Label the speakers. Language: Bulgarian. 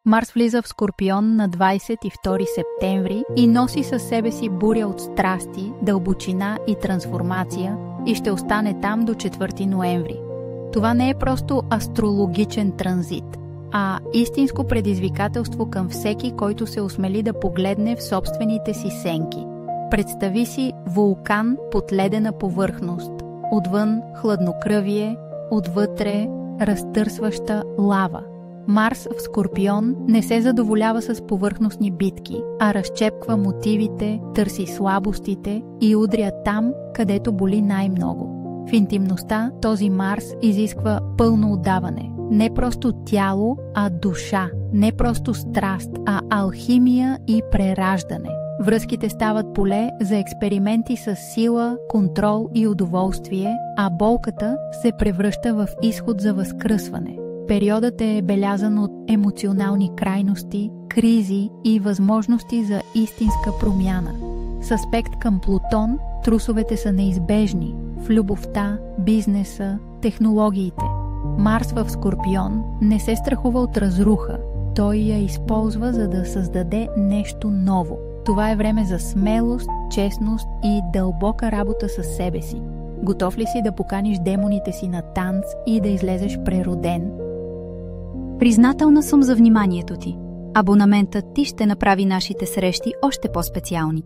Speaker 1: Марс влиза в Скорпион на 22 септември и носи със себе си буря от страсти, дълбочина и трансформация и ще остане там до 4 ноември. Това не е просто астрологичен транзит, а истинско предизвикателство към всеки, който се осмели да погледне в собствените си сенки. Представи си вулкан под ледена повърхност, отвън хладнокръвие, отвътре разтърсваща лава. Марс в Скорпион не се задоволява с повърхностни битки, а разчепква мотивите, търси слабостите и удря там, където боли най-много. В интимността този Марс изисква пълно отдаване. Не просто тяло, а душа. Не просто страст, а алхимия и прераждане. Връзките стават поле за експерименти с сила, контрол и удоволствие, а болката се превръща в изход за възкръсване. Периодът е белязан от емоционални крайности, кризи и възможности за истинска промяна. С аспект към Плутон, трусовете са неизбежни в любовта, бизнеса, технологиите. Марс в Скорпион не се страхува от разруха. Той я използва, за да създаде нещо ново. Това е време за смелост, честност и дълбока работа със себе си. Готов ли си да поканиш демоните си на танц и да излезеш прероден?
Speaker 2: Признателна съм за вниманието ти. Абонаментът ти ще направи нашите срещи още по-специални.